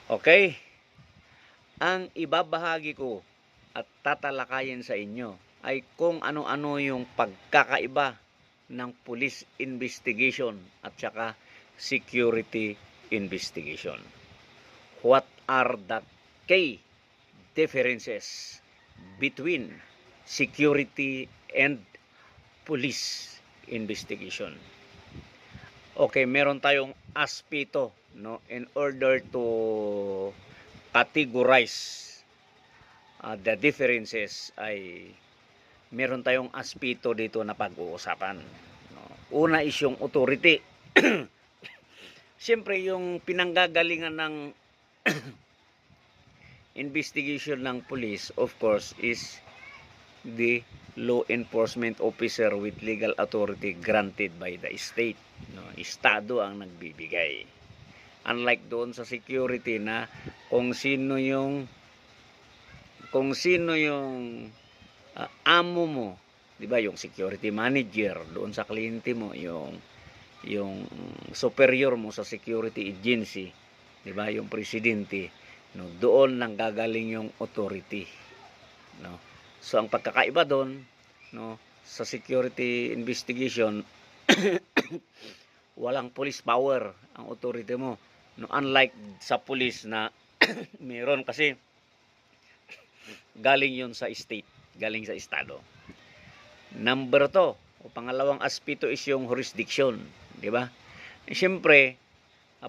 Okay, ang ibabahagi ko at tatalakayin sa inyo ay kung ano-ano yung pagkakaiba ng police investigation at saka security investigation. What are the key differences between security and police investigation? Okay, meron tayong aspeto, no, in order to categorize the differences ay meron tayong aspeto dito na pag-uusapan. No? Una is yung authority. Siyempre, yung pinanggagalingan ng investigation ng police, of course, is the law enforcement officer with legal authority granted by the state. No? Estado ang nagbibigay. Unlike doon sa security na kung sino yung amo mo, 'di ba, yung security manager doon sa kliyente mo, yung superior mo sa security agency, 'di ba, yung presidente, no, doon nang gagaling yung authority, no. So ang pagkakaiba doon, no, sa security investigation walang police power ang authority mo, no, unlike sa police na meron kasi galing yon sa state, galing sa estado. Number 2, o pangalawang aspeto is yung jurisdiction, di ba? Siyempre,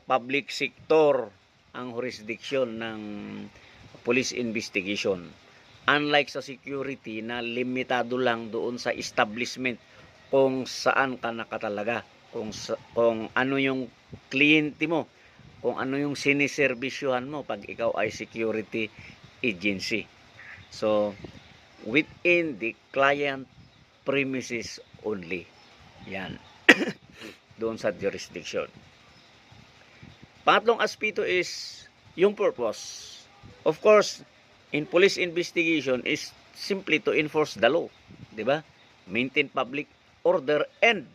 public sector ang jurisdiction ng police investigation. Unlike sa security na limitado lang doon sa establishment kung saan ka nakatalaga, kung ano yung kliyente mo, kung ano yung siniservisyohan mo pag ikaw ay security agency. So, within the client premises only. Yan. Doon sa jurisdiction. Pangatlong aspeto is yung purpose. Of course, in police investigation is simply to enforce the law. Diba? Maintain public order and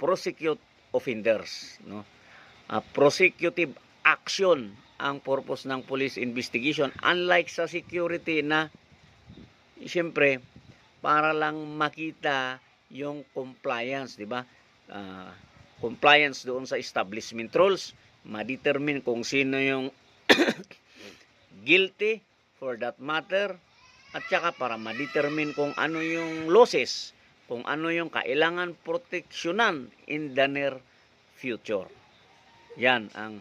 prosecute offenders. No? Prosecutive action ang purpose ng police investigation, unlike sa security na siyempre para lang makita yung compliance, di ba? Compliance doon sa establishment rules, ma-determine kung sino yung guilty for that matter, at saka para ma-determine kung ano yung losses, kung ano yung kailangan proteksyonan in the near future. Yan ang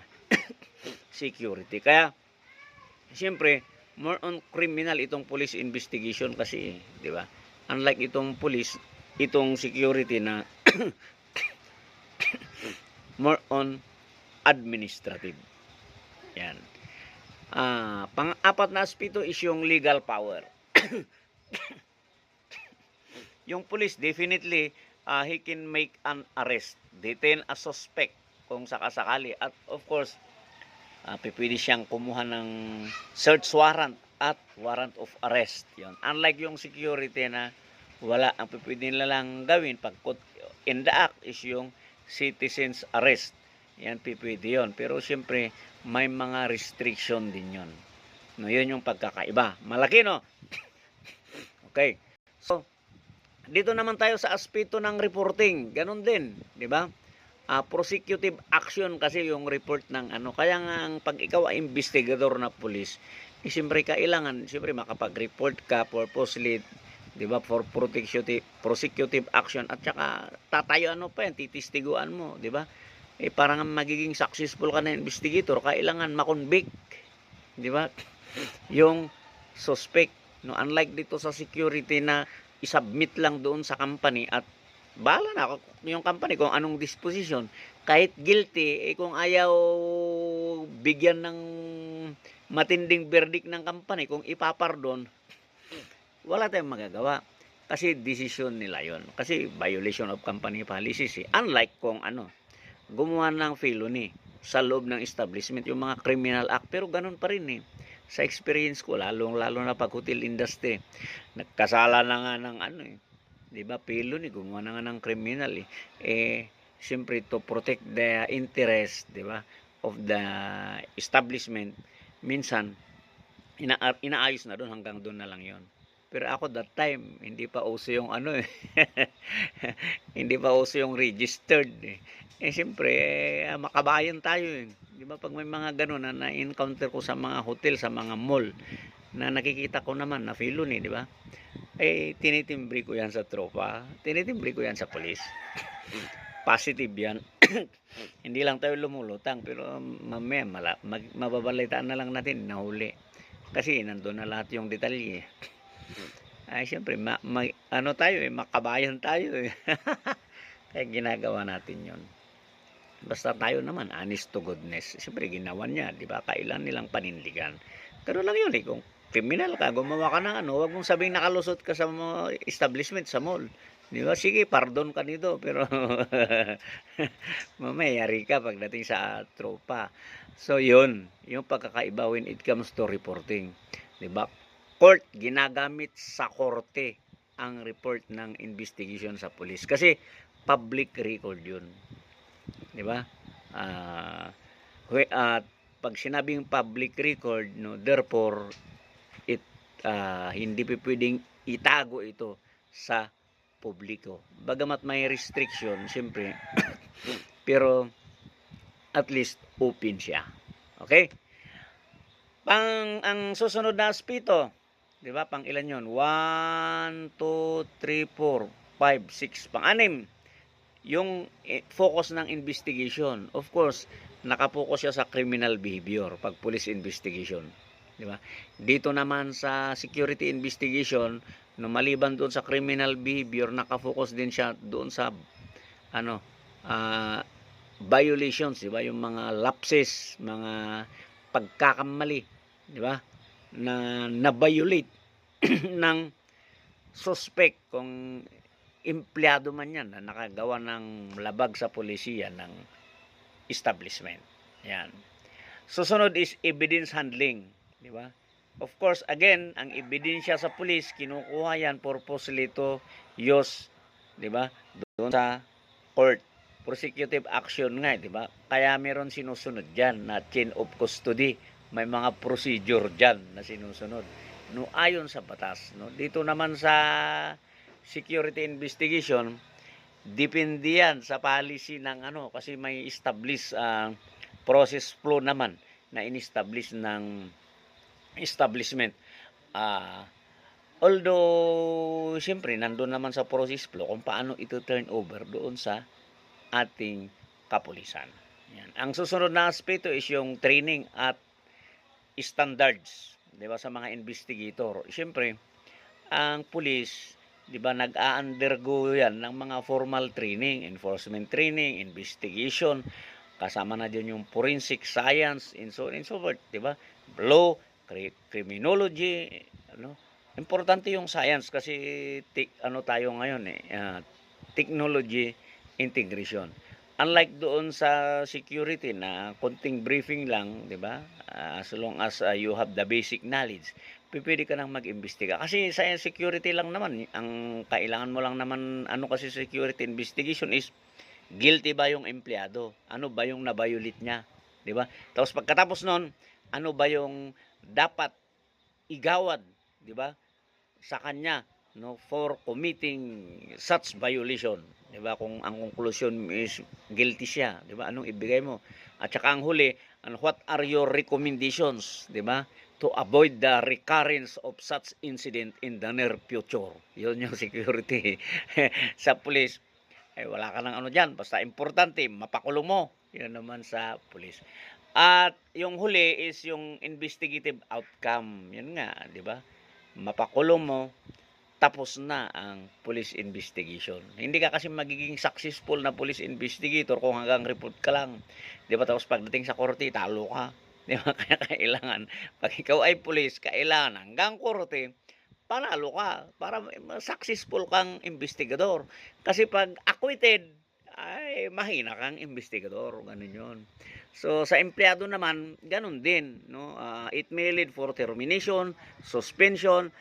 security. Kaya, siyempre, more on criminal itong police investigation kasi, di ba? Unlike itong police, itong security na more on administrative. Yan. Pang-apat na aspeto is yung legal power. Yung police, definitely, he can make an arrest, detain a suspect kung sakasakali. At of course, pwede siyang kumuha ng search warrant at warrant of arrest. Yun. Unlike yung security na wala, ang pwede nila lang gawin pag in the act is yung citizen's arrest. Yan, pwede yun. Pero siyempre, may mga restriction din yun. No, yun yung pagkakaiba. Malaki, no? Okay. So, dito naman tayo sa aspeto ng reporting. Ganon din, di ba? Prosecutive action kasi yung report ng ano. Kaya nga ang pag ikaw ay investigador na police, siyempre kailangan, siyempre makapag-report ka purposely, di ba, for prosecutive action, at saka tatayo ano pa yan, titistiguan mo, di ba? Parang magiging successful ka na investigator, kailangan makonvict, di ba? Yung suspect, no, unlike dito sa security na isubmit lang doon sa company at bahala na yung company kung anong disposition. Kahit guilty, kung ayaw bigyan ng matinding verdict ng company, kung ipapardon, wala tayong magagawa. Kasi decision nila yon. Kasi violation of company policies. Unlike kung gumawa ng felony sa loob ng establishment, yung mga criminal act. Pero ganun pa rin sa experience ko, lalo na pag hotel industry, nagkasala na nga ng di ba, felony, gumawa na nga ng criminal siyempre to protect the interest, di ba, of the establishment, minsan inaayos na doon, hanggang doon na lang yon. Pero ako that time, hindi pa uso yung ano eh. Hindi pa uso yung registered eh. Eh siyempre, makabayan tayo eh. Di ba pag may mga ganun na na-encounter ko sa mga hotel, sa mga mall, na nakikita ko naman na felony, di ba? Eh, tinitimbre ko yan sa tropa. Tinitimbre ko yan sa polis. Positive yan. Hindi lang tayo lumulutang, pero mamaya mababalitaan na lang natin, nahuli. Kasi nandun na lahat yung detalye. Ay, siyempre, ano tayo eh, makabayan tayo eh. Kaya ginagawa natin yon. Basta tayo naman, honest to goodness. Siyempre, ginawa niya, di ba? Kailan nilang panindigan. Pero lang yun eh, kung criminal ka, gumawa ka ng ano, huwag mong sabing nakalusot ka sa mga establishment, sa mall. Di ba? Sige, pardon ka nito, pero mamaya yari ka pagdating sa tropa. So, yun, yung pagkakaiba when it comes to reporting. Di ba? Court, ginagamit sa korte ang report ng investigation sa police. Kasi, public record yun. Di ba? Pag sinabing public record, no, therefore, hindi pwedeng itago ito sa publiko. Bagamat may restriction, siyempre, pero at least open siya. Okay? Ang susunod na aspito, di ba? Pang ilan yon? 1, 2, 3, 4, 5, 6, pang-anim. Yung focus ng investigation. Of course, nakapokus siya sa criminal behavior pag police investigation. Di ba? Dito naman sa security investigation, no, maliban doon sa criminal behavior, nakafocus din siya doon sa violations, di ba? Yung mga lapses, mga pagkakamali, di ba? Na violate ng suspect, kung empleyado man yan na nakagawa ng labag sa polisiya ng establishment. Yan. Susunod is evidence handling, di ba? Of course, again, ang ebidensya sa police, kinukuha yan purposely to use, di ba? Doon sa court. Prosecutive action nga, di ba? Kaya meron sinusunod diyan na chain of custody. May mga procedure diyan na sinusunod. No, ayon sa batas, no. Dito naman sa security investigation, depende yan sa policy ng ano, kasi may establish process flow naman na in-establish ng establishment. Although siyempre nandun naman sa process flow kung paano ito turn over doon sa ating kapulisan. Yan. Ang susunod na aspeto is yung training at standards, 'di ba, sa mga investigator. Siyempre, ang pulis, 'di ba, nag-a-undergo yan ng mga formal training, enforcement training, investigation, kasama na din yung forensic science, and so on and so forth, 'di ba? Law, criminology, ano? Importante yung science kasi tayo ngayon technology integration. Unlike doon sa security na konting briefing lang, 'di ba? As long as you have the basic knowledge, pwede ka nang mag-imbestiga. Kasi sa security lang naman, ang kailangan mo lang naman kasi security investigation is guilty ba yung empleyado? Ano ba yung na-violate niya? 'Di ba? Tapos pagkatapos noon, ano ba yung dapat igawad, 'di ba, sa kanya, no, for committing such violation, 'di ba? Kung ang conclusion is guilty siya, 'di ba? Anong ibigay mo? At saka ang huli, what are your recommendations, 'di ba, to avoid the recurrence of such incident in the near future? Yun yung security sa police. Wala ka ng diyan, basta importante mapakulong mo. Yun naman sa police. At yung huli is yung investigative outcome. Yun nga, 'di ba? Mapakulong mo, tapos na ang police investigation. Hindi ka kasi magiging successful na police investigator kung hanggang report ka lang. 'Di ba? Tapos pagdating sa korte, talo ka. 'Di ba? Kaya kailangan, pag ikaw ay police, kailangan hanggang korte, panalo ka para successful kang investigador. Kasi pag acquitted, ay mahina kang investigador, ganun 'yon. So sa empleyado naman, ganun din, no? It may lead for termination, suspension,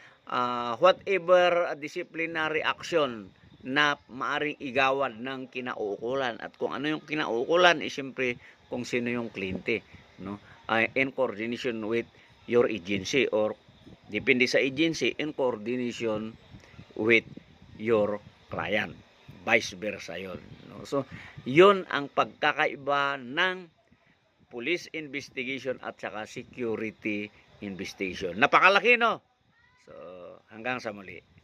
whatever disciplinary action na maaring igawad ng kinauukulan. At kung ano yung kinauukulan, siyempre kung sino yung kliyente, no? in coordination with your agency, or depende sa agency in coordination with your client. Vice versa yun. No? So, yun ang pagkakaiba ng police investigation at saka security investigation. Napakalaki, no? So, hanggang sa muli.